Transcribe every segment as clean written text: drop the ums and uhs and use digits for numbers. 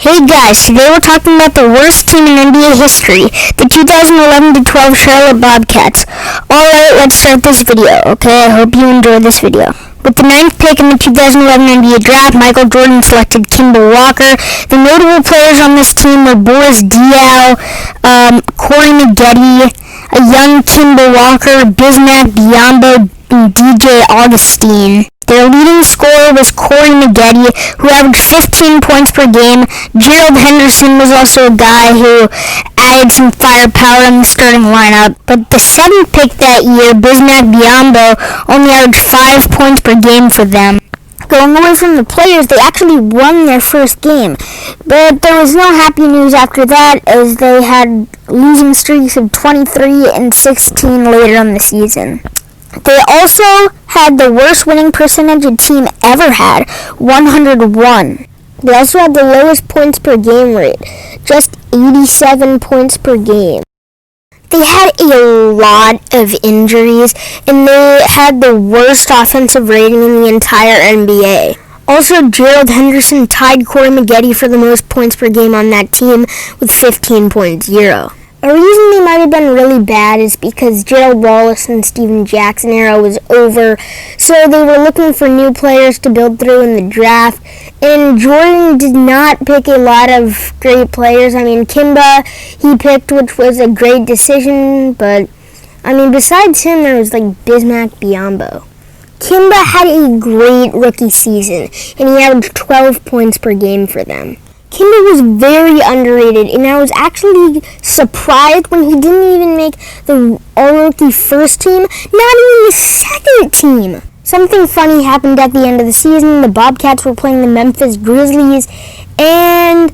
Hey guys, today we're talking about the worst team in NBA history, the 2011-12 Charlotte Bobcats. Alright, let's start this video, okay? I hope you enjoyed this video. With the 9th pick in the 2011 NBA draft, Michael Jordan selected Kemba Walker. The notable players on this team were Boris Diaw, Corey Maggette, a young Kemba Walker, Bismack Biyombo, and DJ Augustine. Their leading scorer was Corey Maggette, who averaged 15 points per game. Gerald Henderson was also a guy who added some firepower in the starting lineup. But the 7th pick that year, Bismack Biyombo, only averaged 5 points per game for them. Going away from the players, they actually won their first game. But there was no happy news after that, as they had losing streaks of 23 and 16 later in the season. They also had the worst winning percentage a team ever had, 101. They also had the lowest points per game rate, just 87 points per game. They had a lot of injuries, and they had the worst offensive rating in the entire NBA. Also, Gerald Henderson tied Corey Maggette for the most points per game on that team with 15.0. A reason they might have been really bad is because Gerald Wallace and Steven Jackson era was over, so they were looking for new players to build through in the draft, and Jordan did not pick a lot of great players. Kemba he picked, which was a great decision, but, besides him, there was Bismack Biyombo. Kemba had a great rookie season, and he averaged 12 points per game for them. Kemba was very underrated, and I was actually surprised when he didn't even make the all-rookie first team, not even the second team. Something funny happened at the end of the season. The Bobcats were playing the Memphis Grizzlies, and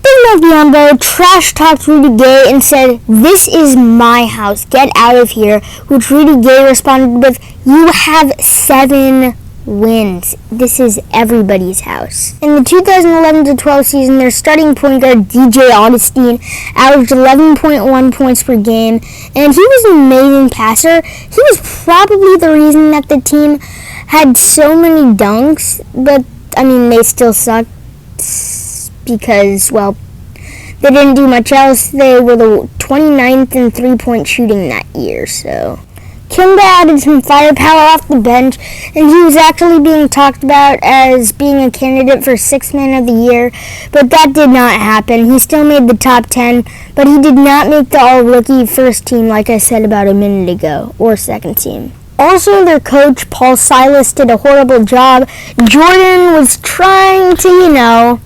Bismack Biyombo trash-talked Rudy Gay and said, "This is my house, get out of here," which Rudy Gay responded with, "You have 7 wins. This is everybody's house." In the 2011-12 season, their starting point guard, DJ Augustine, averaged 11.1 points per game, and he was an amazing passer. He was probably the reason that the team had so many dunks, but, they still sucked because, they didn't do much else. They were the 29th in three-point shooting that year, so Kemba added some firepower off the bench, and he was actually being talked about as being a candidate for 6th Man of the Year, but that did not happen. He still made the top 10, but he did not make the all-rookie first team like I said about a minute ago, or second team. Also, their coach, Paul Silas, did a horrible job. Jordan was trying to, you know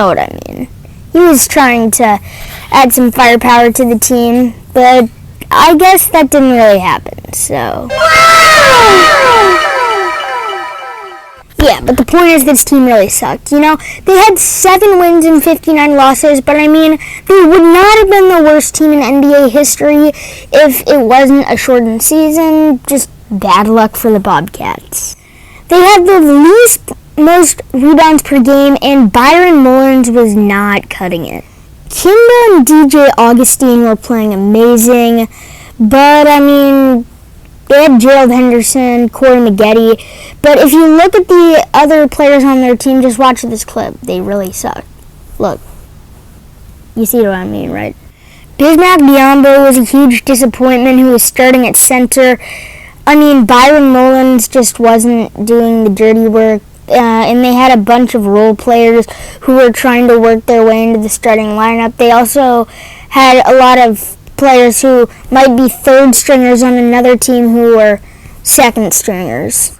what I mean. He was trying to add some firepower to the team, but I guess that didn't really happen, so. Yeah, but the point is this team really sucked. They had 7 wins and 59 losses, but they would not have been the worst team in NBA history if it wasn't a shortened season. Just bad luck for the Bobcats. They had the most rebounds per game, and Byron Mullins was not cutting it. Kemba and DJ Augustine were playing amazing, but they had Gerald Henderson, Corey Maggette, but if you look at the other players on their team, just watch this clip. They really suck. Look. You see what I mean, right? Bismack Biyombo was a huge disappointment who was starting at center. Byron Mullins just wasn't doing the dirty work. And they had a bunch of role players who were trying to work their way into the starting lineup. They also had a lot of players who might be third stringers on another team who were second stringers.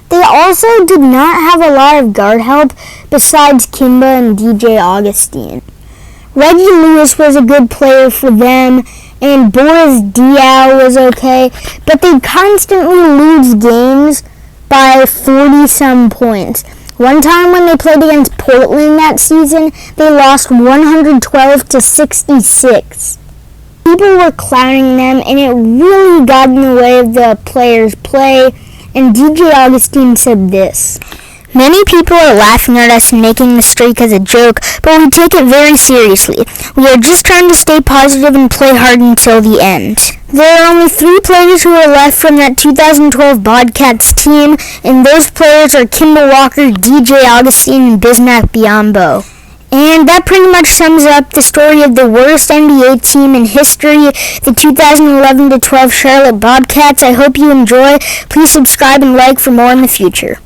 They also did not have a lot of guard help besides Kemba and DJ Augustine. Reggie Lewis was a good player for them, and Boris Diaw was okay, but they constantly lose games by 40-some points. One time when they played against Portland that season, they lost 112-66. People were clowning them, and it really got in the way of the players' play, and DJ Augustine said this: Many people are laughing at us and making the streak as a joke, but we take it very seriously. We are just trying to stay positive and play hard until the end. There are only 3 players who are left from that 2012 Bobcats team, and those players are Kimball Walker, DJ Augustine, and Bismack Biyombo. And that pretty much sums up the story of the worst NBA team in history, the 2011-12 Charlotte Bobcats. I hope you enjoy. Please subscribe and like for more in the future.